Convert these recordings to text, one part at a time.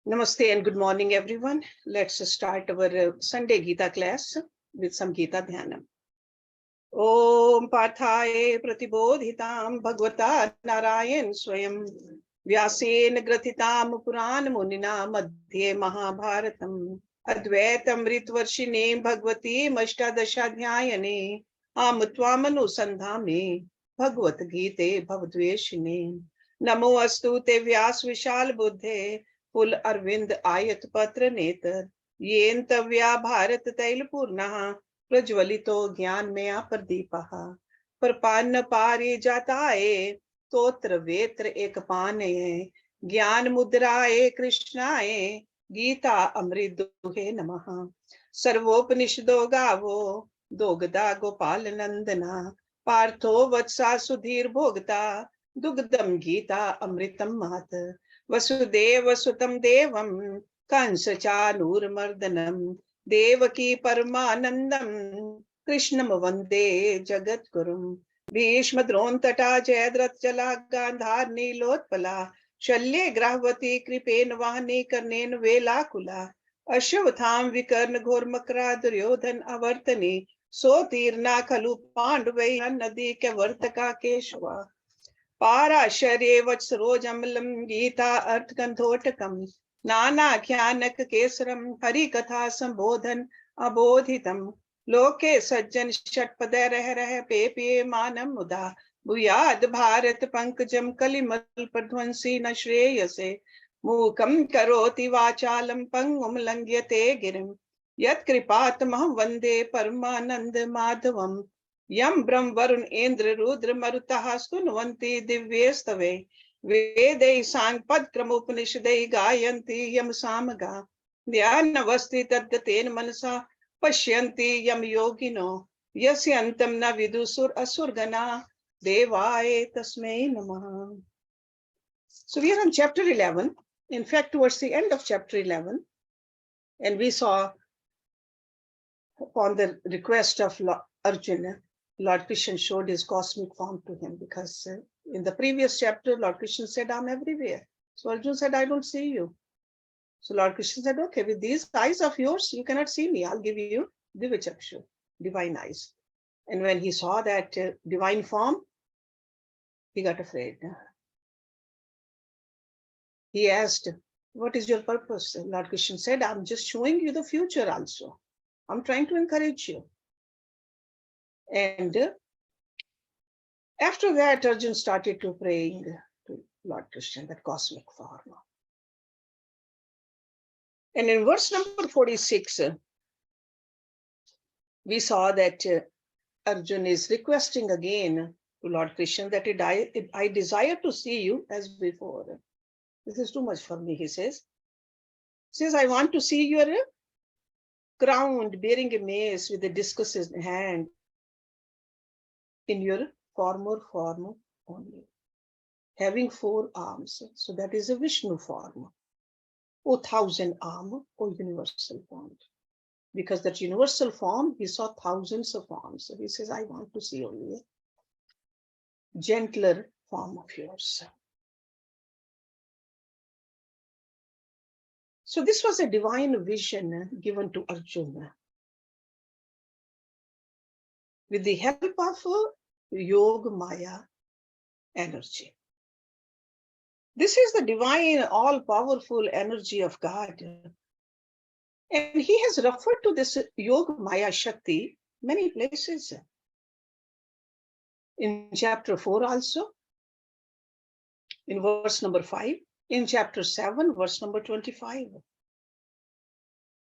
Namaste and good morning, everyone. Let's start our Sunday Gita class with some Gita Dhyanam. Om Parthaye Pratibodhitam Bhagavata Narayan Swayam Vyasen Grathitam Puran Munina Madhye Mahabharatam Advaitam Ritvarshine Bhagavati Mashtadashadhyayane Amutwamanu Sandhame Bhagavad Gita Bhavadveshine Namo Astu Te Vyas Vishal Buddhe Pul Arvind Ayat Patra Netar Yentavya Bharat Tail Purnaha Prajvalito Gyan Maya Pardeepaha Parpanna Pari Jataye Totra Vetra Ekapane Gyan Mudraye Krishnaye Gita Amrit Duhe Namaha Sarvopanishado Gavo Dogda Gopal Nandana Partho Vatsa Sudhir Bhogta Dugdam Gita Amritam Mata Vasudeva Sutam Devam Kansa Chanur Mardanam Devaki Paramanandam Krishnam Vande Jagat Gurum Bhishma Drontata Jayadrat Jala Gandhar Nilotpala Shalye Grahvati Kripen Vahani Karnen Velakula Ashwtham Vikarna Ghormakra Duryodhan Avartani Sotirna Kalu Panduvai Nadi Kavartaka Keshwa Parashare Vatsrojamalam Gita Arthgandhotakam Nana Khyanak Kesaram Hari Katha Sambodhan Abodhitam Loke Sajjan Shatpada Reh Pepe Manam Muda Buyad Bharat Pankajam Kalimal Pradhansi Nashreyase Mukam Karoti Vachalam Pangum Langyate Girim Yat Kripatamaham Vande Paramanand Madhavam Yam Brahm Varun Indra Rudra Marutaha Stunvanti Divyestave Vede Sang Pad Kramupanishade Gayanti Yam Samaga Dhyanavasti Tadgaten Manasa Pashyanti Yam Yogino Yasyantam Na Vidusur Asurgana Devaye Tasmei Namaha. So we are on chapter 11, in fact towards the end of chapter 11, and we saw upon the request of Arjuna, Lord Krishna showed his cosmic form to him because in the previous chapter, Lord Krishna said, I'm everywhere. So Arjuna said, I don't see you. So Lord Krishna said, okay, with these eyes of yours, you cannot see me. I'll give you Divachakshu, divine eyes. And when he saw that divine form, he got afraid. He asked, what is your purpose? Lord Krishna said, I'm just showing you the future also. I'm trying to encourage you. And after that, Arjuna started to praying to Lord Krishna, that cosmic form. And in verse number 46, we saw that Arjuna is requesting again to Lord Krishna that I desire to see you as before. This is too much for me, he says. He says, I want to see your crowned, bearing a mace with a discus in hand, in your former form only, having 4 arms. So that is a Vishnu form. O 1,000 arm, O universal form. Because that universal form, he saw thousands of arms. So he says, I want to see only a gentler form of yours. So this was a divine vision given to Arjuna. With the help of Yoga Maya energy. This is the divine, all-powerful energy of God. And he has referred to this Yoga Maya Shakti many places. In chapter 4 also, in verse number 5, in chapter 7, verse number 25.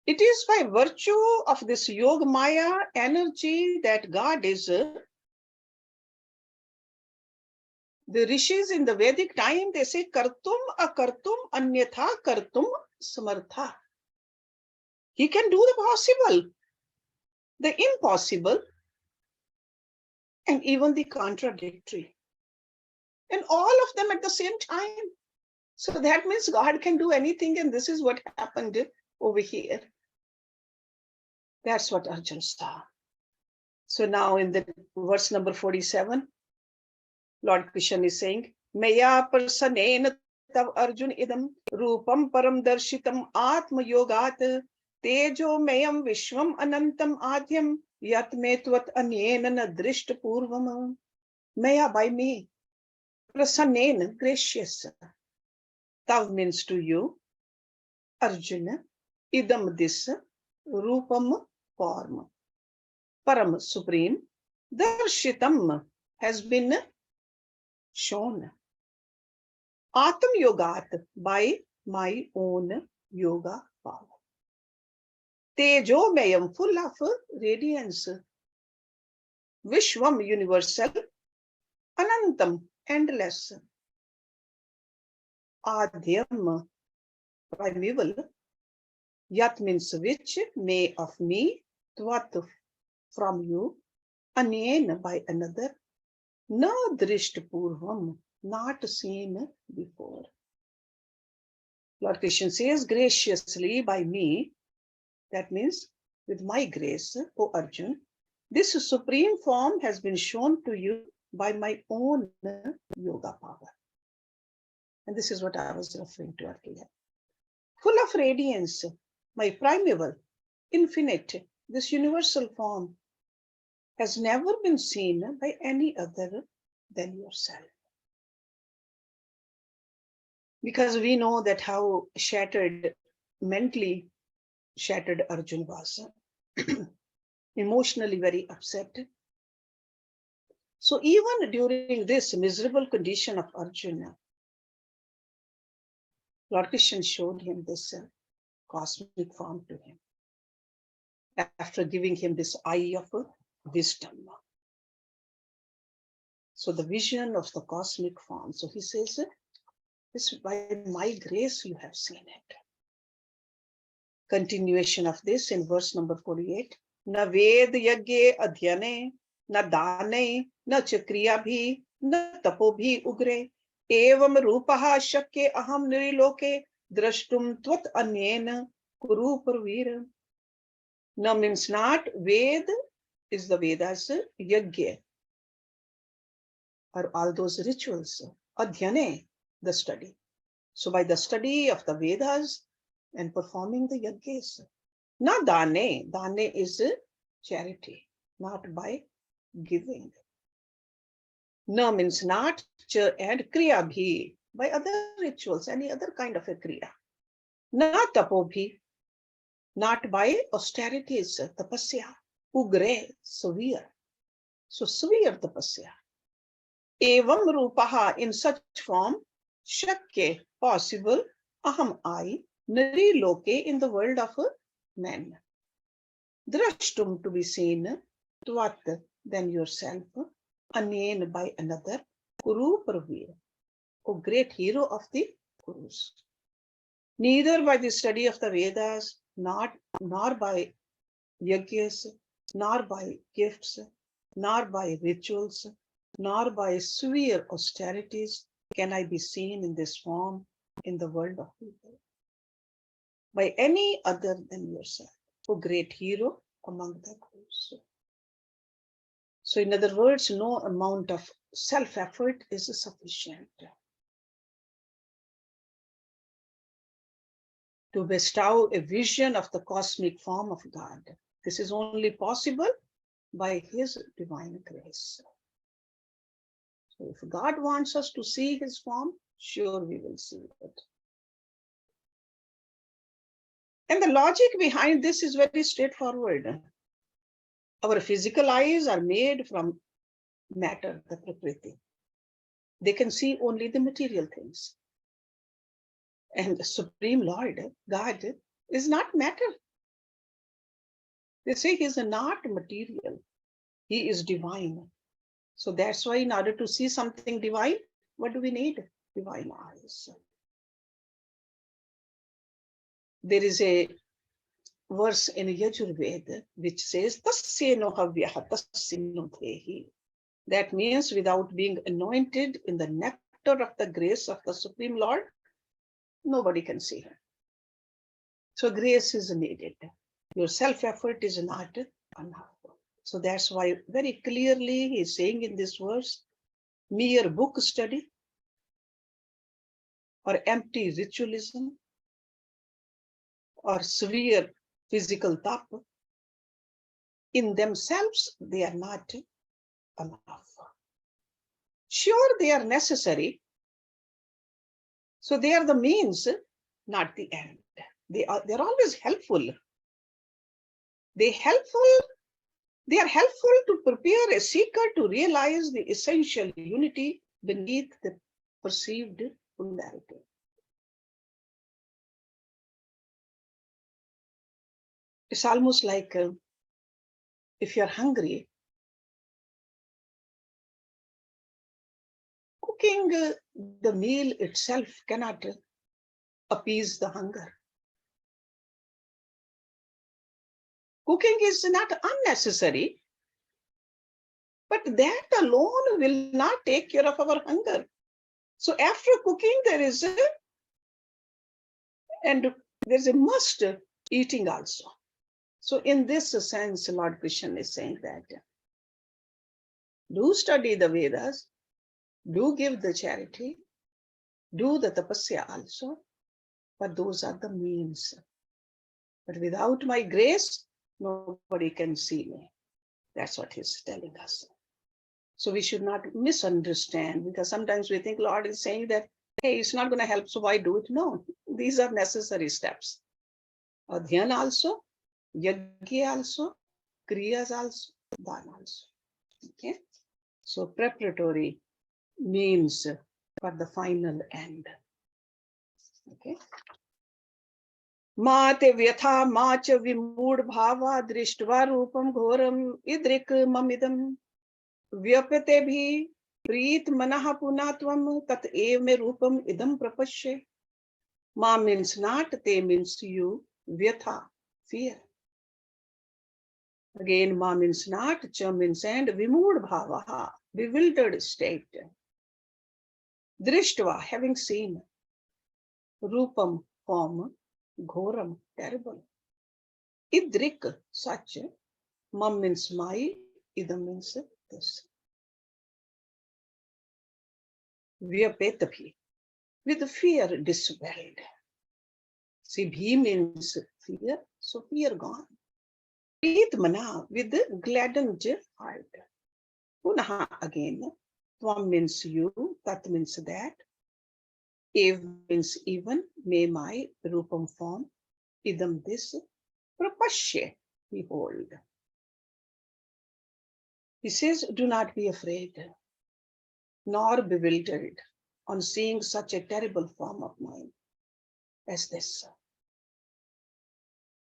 It is by virtue of this Yoga Maya energy that God is the rishis in the Vedic time, they say kartum akartum anyatha kartum samartha. He can do the possible, the impossible, and even the contradictory. And all of them at the same time. So that means God can do anything, and this is what happened over here. That's what Arjuna saw. So now in the verse number 47, Lord Krishna is saying, Maya prasanena tav Arjun idam rupam param darshitam atma yogat tejo mayam vishwam anantam adhyam yat me tvat anyena na drishta purvam. Maya by me, prasanena gracious. Tav means to you, Arjuna, idam this, rupam form, param supreme, darshitam has been shown. Atam yogat by my own yoga power. Tejo mayam full of radiance. Vishwam universal. Anantam endless. Adhyam primeval. Yat means which, may of me, tvat from you, anyen by another, na drisht purvam, not seen before. Lord Krishna says, graciously by me, that means with my grace, O Arjun, this supreme form has been shown to you by my own yoga power. And this is what I was referring to earlier. Full of radiance, my primeval, infinite, this universal form has never been seen by any other than yourself. Because we know that how shattered, mentally shattered Arjun was, emotionally very upset. So even during this miserable condition of Arjuna, Lord Krishna showed him this cosmic form to him, after giving him this eye of wisdom. So the vision of the cosmic form. So he says, this by my grace you have seen it. Continuation of this in verse number 48. Na ved yagye adhyane, na dane, na chakriya bhi, na tapo bhi ugre, evam rupaha shakye aham niriloke, drashtum tvat anyena kuru parvira. Na means not, Ved is the Vedas, yagya, are all those rituals. Adhyane, the study. So by the study of the Vedas and performing the yagyas. Na dane, dane is charity, not by giving. Na means not, cha and kriya bhi, by other rituals, any other kind of a kriya. Na tapo bhi, not by austerities, tapasya. Ugre, severe. So severe tapasya. Evam rupaha, in such form, shakya, possible, aham, I, nari loke, in the world of men. Drashtum, to be seen, tvat, then yourself, anen, by another, kuru pravir, O great hero of the Kurus. Neither by the study of the Vedas, nor by yagyas, nor by gifts, nor by rituals, nor by severe austerities can I be seen in this form in the world of people. By any other than yourself, O great hero among the Kurus. So in other words, no amount of self-effort is sufficient to bestow a vision of the cosmic form of God. This is only possible by His divine grace. So if God wants us to see His form, sure we will see it. And the logic behind this is very straightforward. Our physical eyes are made from matter, the Prakriti. They can see only the material things. And the Supreme Lord, God, is not matter. They say He is not material. He is divine. So that's why in order to see something divine, what do we need? Divine eyes. There is a verse in Yajurveda which says, Tasyeno havyaha tasyeno dehi. That means without being anointed in the nectar of the grace of the Supreme Lord, nobody can see Him. So grace is needed. Your self-effort is not enough. So that's why very clearly He is saying in this verse, mere book study or empty ritualism or severe physical tapa, in themselves they are not enough. Sure, they are necessary. So they are the means, not the end. They're always helpful. They are helpful to prepare a seeker to realize the essential unity beneath the perceived polarity. It's almost like if you're hungry, cooking the meal itself cannot appease the hunger. Cooking is not unnecessary, but that alone will not take care of our hunger. So after cooking, there's a must eating also. So in this sense, Lord Krishna is saying that do study the Vedas, do give the charity, do the tapasya also, but those are the means. But without my grace, nobody can see me. That's what he's telling us. So we should not misunderstand, because sometimes we think Lord is saying that, hey, it's not going to help, so why do it? No, these are necessary steps. Adhyana also, yajna also, kriyas also, dana also. Okay, so preparatory means for the final end. Okay. माते व्यथा माच विमूढ़ भावा दृष्ट्वा रूपम घोरम इद्रिक ममिदम व्यपते भी प्रीत मनः पुना त्वम तत एव मे रूपम इदम प्रपश्य. Ma means not, te means you, vyatha, fear. Again, ma means not, cha means and, vimud bhavaha, bewildered state. Drishtva, having seen. Rupam, form. Ghoram, terrible. Idrik, such. Mam means my, idam means this. Vyapetapi, with fear dispelled. See, bhi means fear, so fear gone. Preet mana, with gladdened heart. Punaha again. Tvam means you, tat means that. Ev means even, may my rupam form. Idam this. Prapashye, behold. He says, do not be afraid, nor bewildered on seeing such a terrible form of mine as this.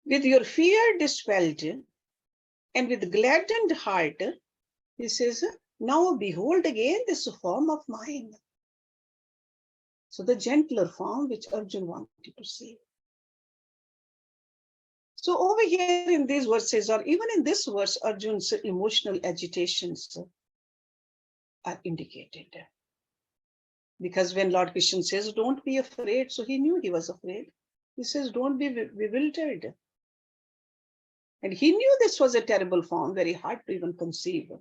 With your fear dispelled and with gladdened heart, he says, now behold again this form of mine. So the gentler form which Arjuna wanted to see. So over here in these verses, or even in this verse, Arjuna's emotional agitations are indicated. Because when Lord Krishna says, don't be afraid, so he knew he was afraid. He says, don't be bewildered. And he knew this was a terrible form, very hard to even conceive.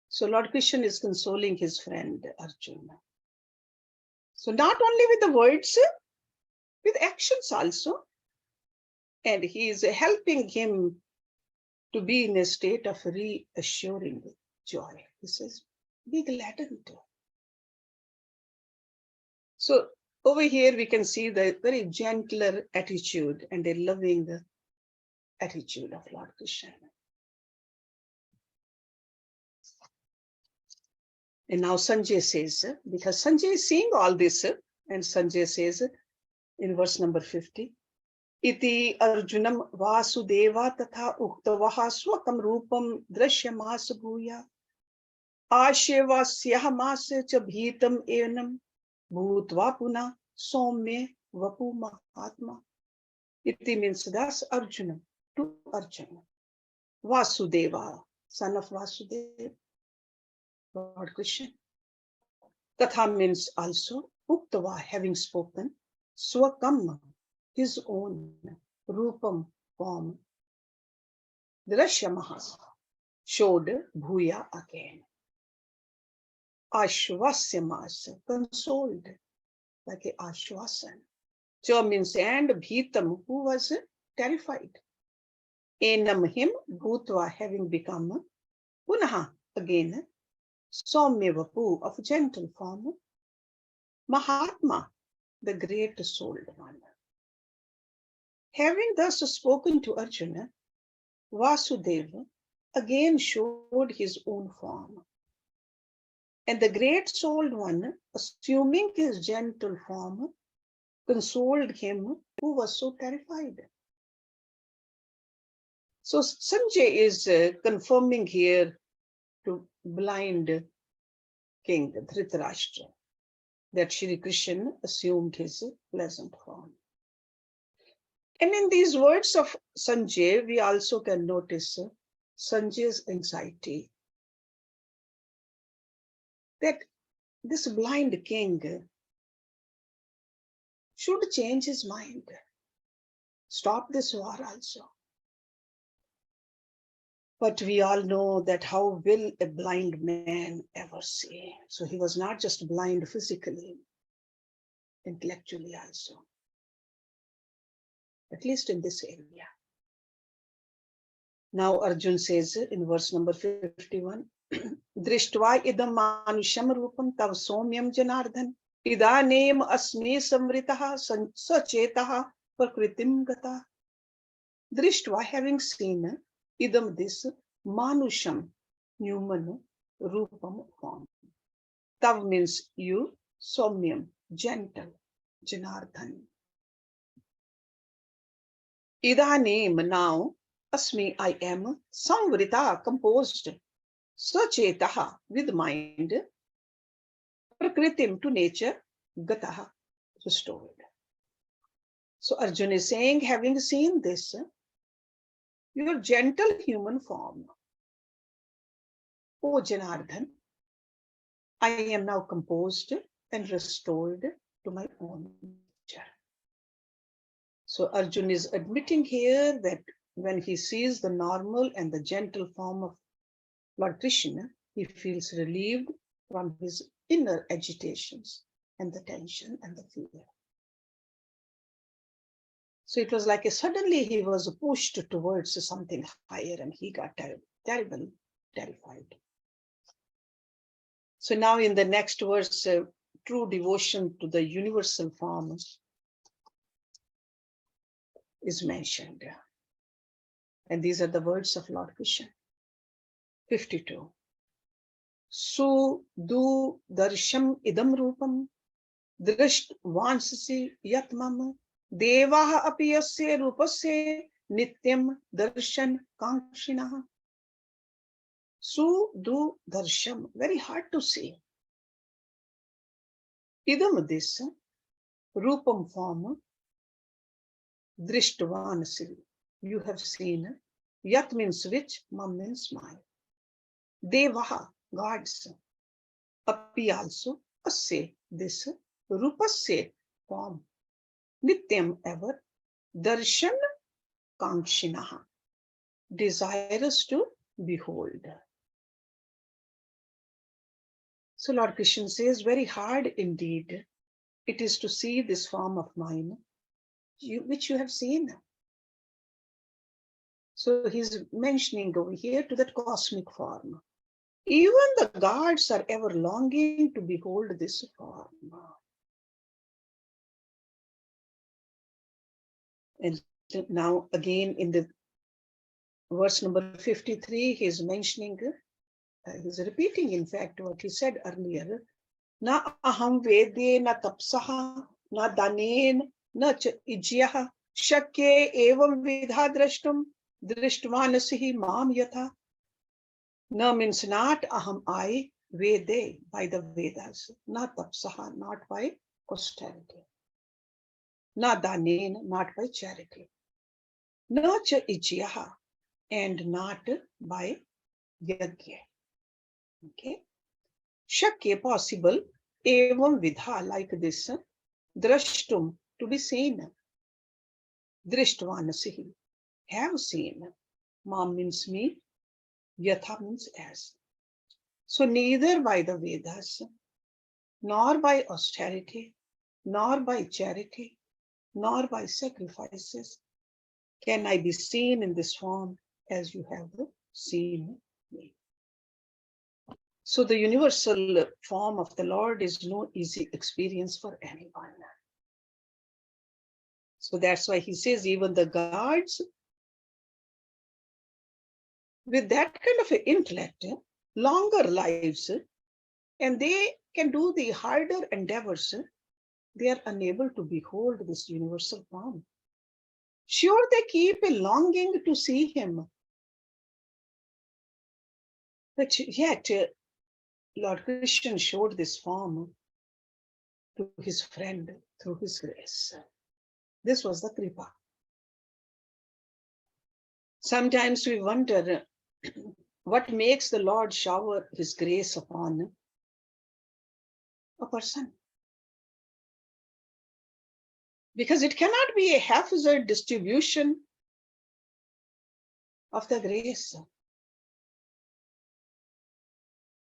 So Lord Krishna is consoling his friend Arjuna. So not only with the words, with actions also. And he is helping him to be in a state of reassuring joy. He says, be gladdened. So over here we can see the very gentler attitude and a loving attitude of Lord Krishna. And now Sanjay says, because Sanjay is seeing all this, and Sanjay says in verse number 50, Iti Arjunam Vasudeva tatha uktavaha swakam rupam drashyamas bhuya ashevasyahamas cha bhitam enam bhutva puna soumya vapu mahatma. Iti means thus Arjuna, to Arjuna. Vasudeva, son of Vasudeva, Lord Krishna. Tatha means also, uktava, having spoken, swakam, his own, rupam, form. Drashyamahas, showed bhuya again. Ashvasyamas, consoled. like a ashwasan. Cha means and, bhitam, who was terrified. Enam, him, bhutva, having become, punaha, again, Soumya Vapu, of gentle form, Mahatma, the great souled one. Having thus spoken to Arjuna, Vasudeva again showed his own form. And the great souled one, assuming his gentle form, consoled him who was so terrified. So Sanjay is confirming here to blind king Dhritarashtra that Shri Krishna assumed his pleasant form. And in these words of Sanjay, we also can notice Sanjay's anxiety that this blind king should change his mind, stop this war also. But we all know that how will a blind man ever see? So he was not just blind physically, intellectually also, at least in this area. Now Arjun says in verse number 51, Drishtva idam manusham rupam tav somyam janardhan idanem asmi samritaha sachetaha prakritim gata. Drishtva, having seen idam, this manusham, human, rupam, form. Tav means you, somyam, gentle, janardhan. Idanem, now, asmi, I am, samvrita, composed, sachetaha, with mind, prakritim, to nature, gataha, restored. So Arjuna is saying, having seen this, your gentle human form, O Janardhan, I am now composed and restored to my own nature. So Arjuna is admitting here that when he sees the normal and the gentle form of Lord Krishna, he feels relieved from his inner agitations and the tension and the fear. So it was like suddenly he was pushed towards something higher and he got terribly terrified. So now in the next verse, true devotion to the universal form is mentioned. And these are the words of Lord Krishna. 52. Su du darsham idam rupam drisht vansasi yatmam devaha apiyasya rupasya nityam darshan kankshinaha. Su du darsham, very hard to see. Idam, this rupam form, drishtvanasi, you have seen. Yat means which, mam means my. Devaha, gods. Api also, asya, this rupasya form. Nityam, ever. Darshan kankshinaha, desirous to behold. So Lord Krishna says, very hard indeed it is to see this form of mine, which you have seen. So he's mentioning over here to that cosmic form. Even the gods are ever longing to behold this form. And now again in the verse number 53, he's mentioning, he's repeating in fact what he said earlier. Na aham vede na tapsaha na danen na ijyaha shakye evam vidha drashtum drishtvanasihi mam yatha. Na means not aham, I, vede, by the Vedas, na tapsaha, not by austerity, na danen, not by charity, na cha ijyaha, and not by yagya. Okay. Shakya, possible, evam vidha, like this, drashtum, to be seen, drishtvanasihi, have seen, mam means me, yatha means as. So neither by the Vedas, nor by austerity, nor by charity, nor by sacrifices can I be seen in this form as you have seen me. So the universal form of the Lord is no easy experience for anyone. So that's why he says even the gods with that kind of intellect, longer lives, and they can do the harder endeavors, they are unable to behold this universal form. Sure, they keep a longing to see him, but yet Lord Krishna showed this form to his friend through his grace. This was the kripa. Sometimes we wonder what makes the Lord shower his grace upon a person. Because it cannot be a haphazard distribution of the grace.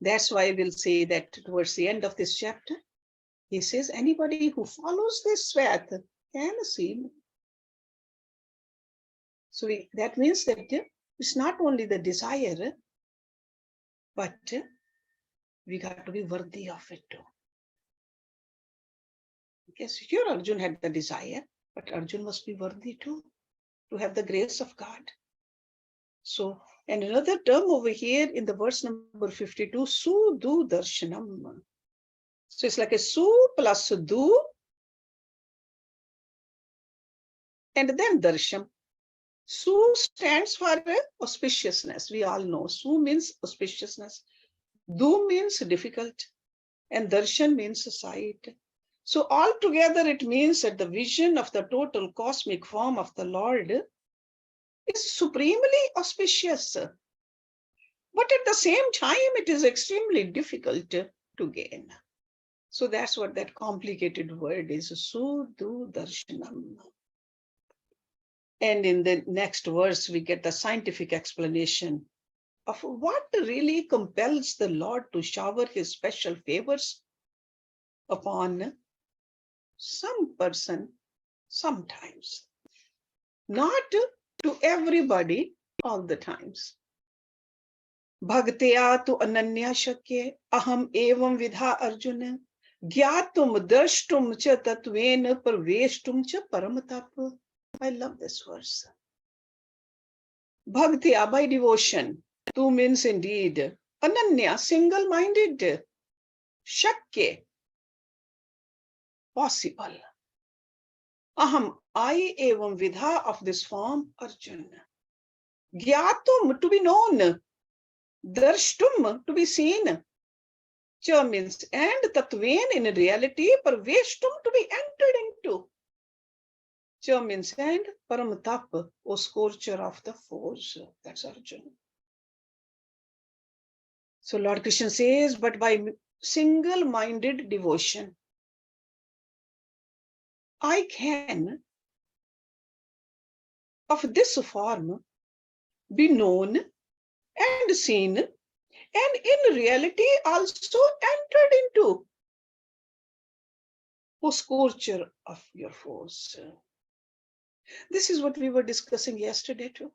That's why we'll say that towards the end of this chapter, he says, anybody who follows this path can see me. So that means that it's not only the desire, but we got to be worthy of it too. Yes, here Arjun had the desire, but Arjun must be worthy too, to have the grace of God. So, and another term over here in the verse number 52, su du darshanam. So it's like a su plus du, and then darsham. Su stands for auspiciousness. We all know su means auspiciousness. Du means difficult, and darshan means sight. So altogether it means that the vision of the total cosmic form of the Lord is supremely auspicious. But at the same time, it is extremely difficult to gain. So that's what that complicated word is, Sudu Darshanam. And in the next verse, we get the scientific explanation of what really compels the Lord to shower his special favors upon some person sometimes. Not to everybody all the times. Bhaktiya tu ananya shakye aham evam vidha arjuna Gyatum drashtum cha tatvena parveshtum cha paramatap. I love this verse. Bhakti, by devotion. Tu means indeed. Ananya, single-minded. Shakya, possible. Aham, I evam vidha of this form, Arjuna. Gyatum, to be known. Drashtum, to be seen. Cha means and, tatven in reality, parveshtum to be entered into. Cha means and, paramatap, O scorcher of the foes. That's Arjuna. So Lord Krishna says, but by single-minded devotion, I can, of this form, be known and seen, and in reality also entered into. O scorcher of your foes. This is what we were discussing yesterday too.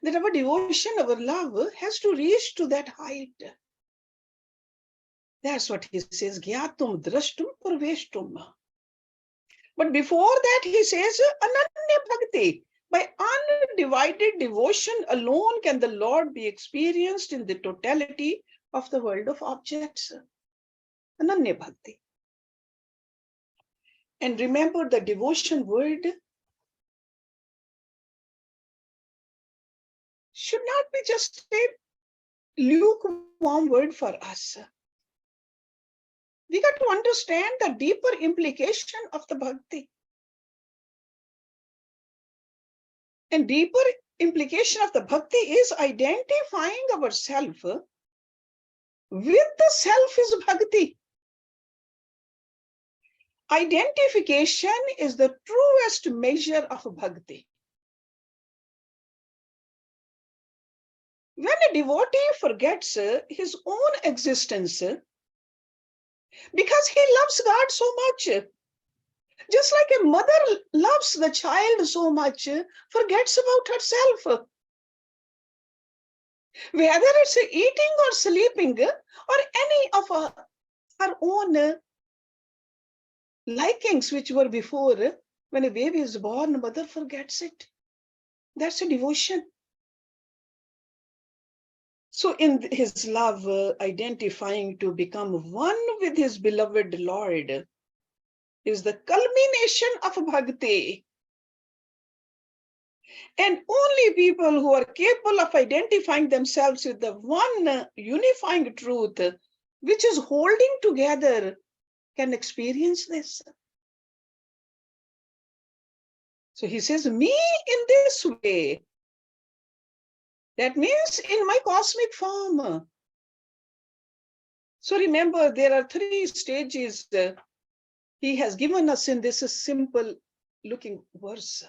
That our devotion, our love has to reach to that height. That's what he says, Gyatum drashtum parveshtum. But before that he says, Ananya Bhakti. By undivided devotion alone can the Lord be experienced in the totality of the world of objects. Ananya Bhakti. And remember the devotion word should not be just a lukewarm word for us. We got to understand the deeper implication of the bhakti. And deeper implication of the bhakti is identifying ourselves with the self is bhakti. Identification is the truest measure of bhakti. When a devotee forgets his own existence Because he loves God so much. Just like a mother loves the child so much, forgets about herself. Whether it's eating or sleeping or any of our own likings which were before, when a baby is born, mother forgets it. That's a devotion. So in his love, identifying to become one with his beloved Lord is the culmination of bhakti. And only people who are capable of identifying themselves with the one unifying truth, which is holding together, can experience this. So he says, me in this way. That means in my cosmic form. So remember, there are 3 stages he has given us in this simple looking verse.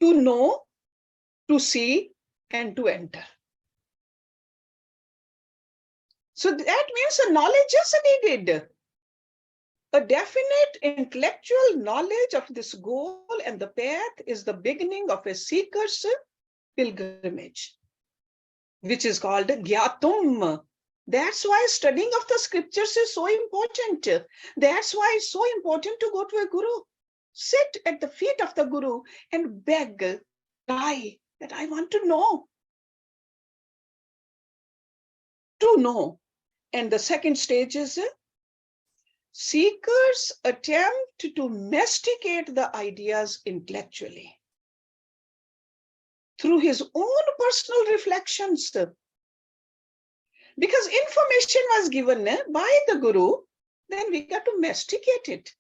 To know, to see, and to enter. So that means a knowledge is needed. A definite intellectual knowledge of this goal and the path is the beginning of a seeker's pilgrimage, which is called Gyatum. That's why studying of the scriptures is so important. That's why it's so important to go to a guru. Sit at the feet of the guru and beg, cry that I want to know. To know. And the second stage is seekers attempt to domesticate the ideas intellectually through his own personal reflections. Because information was given by the guru, then we got to domesticate it.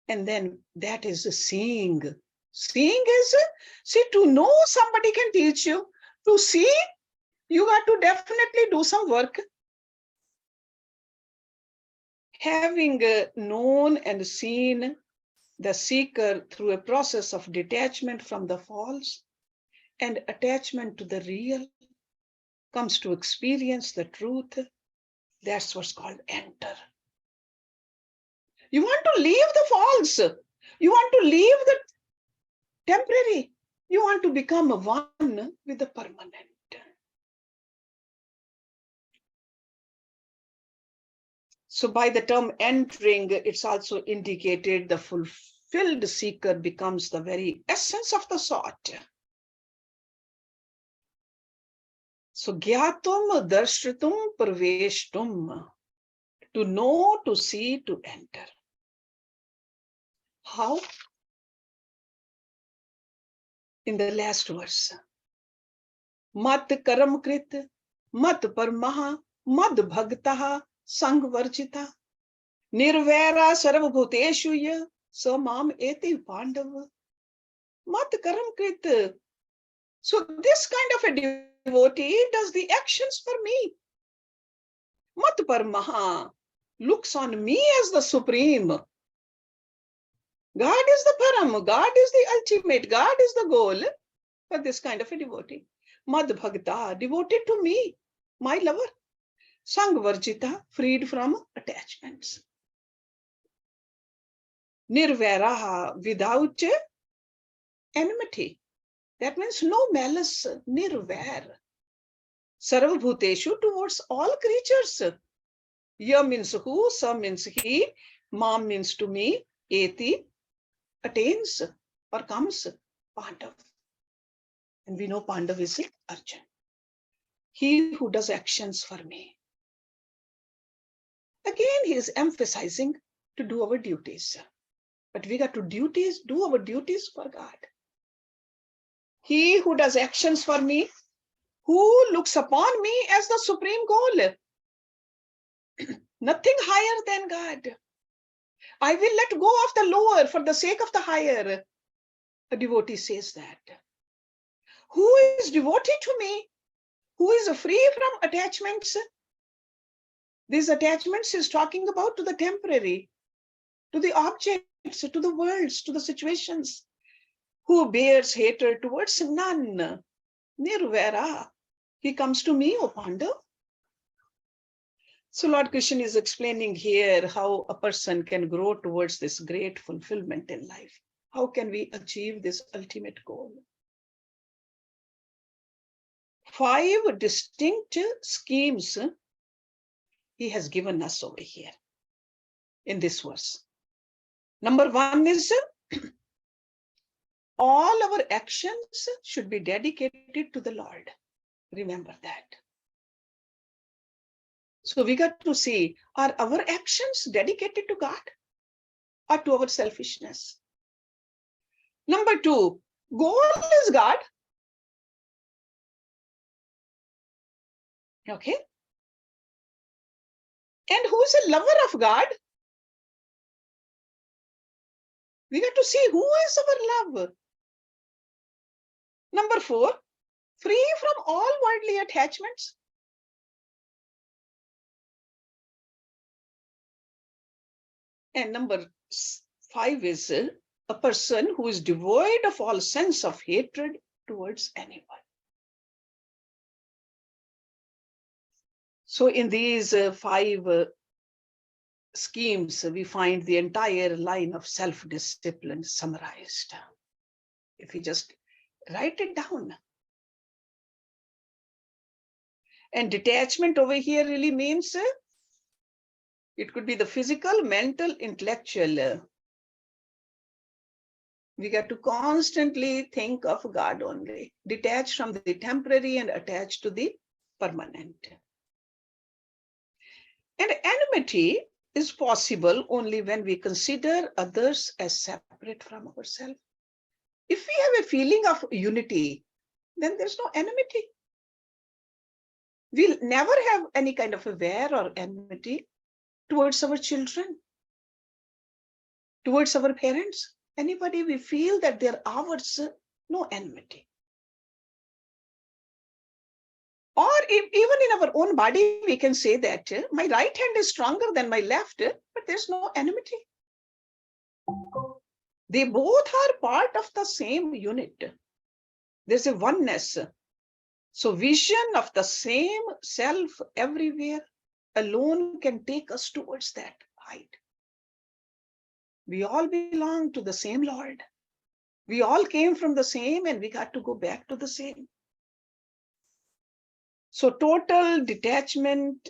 And then that is seeing. Seeing is, see, to know somebody can teach you. To see, you got to definitely do some work. Having known and seen the seeker through a process of detachment from the false and attachment to the real comes to experience the truth. That's what's called enter. You want to leave the false. You want to leave the temporary. You want to become one with the permanent. So by the term entering, it's also indicated the fulfilled seeker becomes the very essence of the sought. So gyatum, darshritum, praveshtum, to know, to see, to enter. How? In the last verse. Mat karam krit, mat parmaha, mad bhagtaha, sang varjita, nirvaira sarvabhuteshu ya, samam eti pandav. Mat karam krit. So this kind of a devotee does the actions for me. Mat parmaha looks on me as the supreme. God is the param, God is the ultimate, God is the goal for this kind of a devotee. Mad bhagta, devoted to me, my lover. Sang varjita, freed from attachments. Nirvairaha, without enmity. That means no malice, nirvair. Sarvabhuteshu, towards all creatures. Ya means who, sa means he, mam means to me, eti, attains or comes, Pandav. And we know Pandav is Arjun. He who does actions for me. Again, he is emphasizing to do our duties. But we got to do our duties for God. He who does actions for me, who looks upon me as the supreme goal. Nothing higher than God. I will let go of the lower for the sake of the higher. A devotee says that. Who is devoted to me? Who is free from attachments? These attachments is talking about to the temporary, to the objects, to the worlds, to the situations. Who bears hatred towards none? Nirvaira. He comes to me, O Pandav. So Lord Krishna is explaining here how a person can grow towards this great fulfillment in life. How can we achieve this ultimate goal? 5 distinct schemes he has given us over here in this verse. Number 1 is all our actions should be dedicated to the Lord. Remember that. So we got to see, are our actions dedicated to God or to our selfishness? Number 2, goal is God. Okay. And who is a lover of God? We got to see who is our lover. Number 4, free from all worldly attachments. And number 5 is a person who is devoid of all sense of hatred towards anyone. So in these 5 schemes, we find the entire line of self-discipline summarized. If we just write it down. And detachment over here really means it could be the physical, mental, intellectual. We got to constantly think of God only, detached from the temporary and attached to the permanent. And enmity is possible only when we consider others as separate from ourselves. If we have a feeling of unity, then there's no enmity. We'll never have any kind of a war or enmity towards our children, towards our parents. Anybody we feel that they're ours, no enmity. Or even in our own body, we can say that my right hand is stronger than my left, but there's no enmity. They both are part of the same unit. There's a oneness. So vision of the same self everywhere alone can take us towards that height. We all belong to the same Lord. We all came from the same and we got to go back to the same. So total detachment,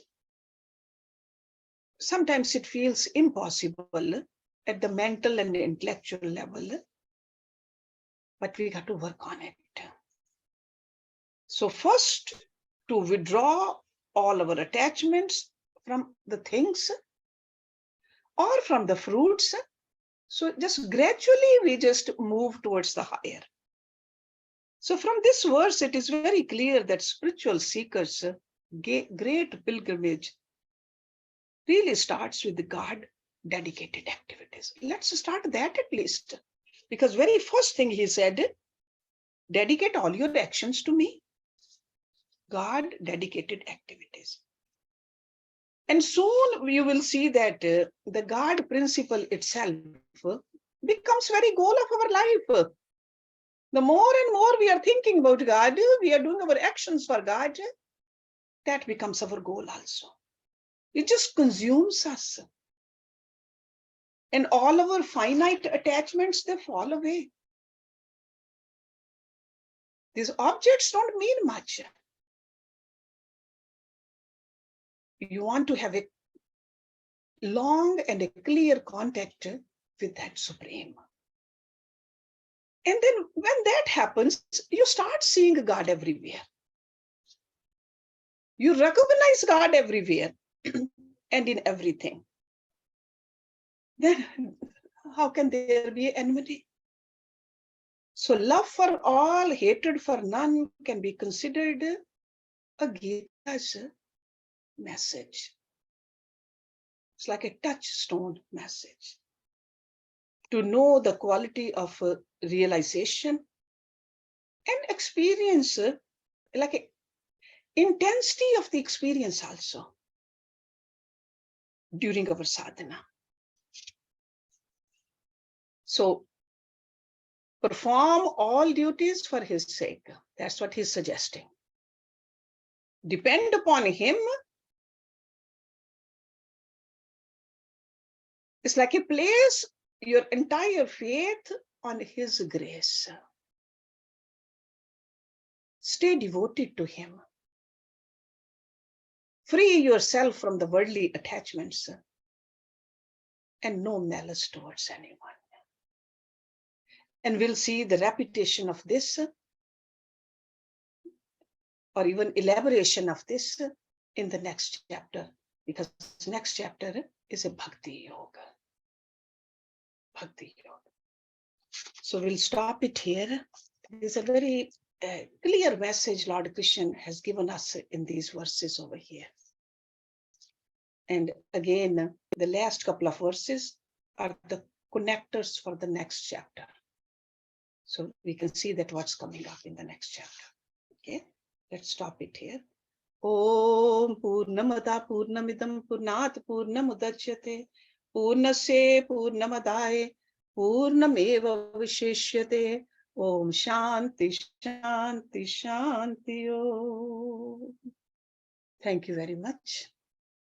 sometimes it feels impossible at the mental and intellectual level, but we got to work on it. So first, to withdraw all our attachments from the things or from the fruits. So just gradually we just move towards the higher. So from this verse, it is very clear that spiritual seekers' great pilgrimage really starts with the God-dedicated activities. Let's start that at least. Because very first thing he said, dedicate all your actions to me. God-dedicated activities. And soon you will see that the God principle itself becomes very goal of our life. The more and more we are thinking about God, we are doing our actions for God, that becomes our goal also. It just consumes us. And all our finite attachments, they fall away. These objects don't mean much. You want to have a long and a clear contact with that Supreme. And then when that happens, you start seeing God everywhere. You recognize God everywhere and in everything. Then how can there be enmity? So love for all, hatred for none can be considered a Gita's message. It's like a touchstone message. To know the quality of realization and experience, like a intensity of the experience also during our sadhana. So perform all duties for his sake. That's what he's suggesting. Depend upon him It's like you place your entire faith on His grace. Stay devoted to Him. Free yourself from the worldly attachments and no malice towards anyone. And we'll see the repetition of this or even elaboration of this in the next chapter, because next chapter is a Bhakti Yoga. Bhakti Yoga. So we'll stop it here. There's a very clear message Lord Krishna has given us in these verses over here. And again, the last couple of verses are the connectors for the next chapter. So we can see that what's coming up in the next chapter. Okay, let's stop it here. Om Purnamada Purnamidam Purnat Purnamudachyate Purnasya Purnamadaye Purnameva Visheshyate. Om Shanti Shanti Shanti Om. Thank you very much.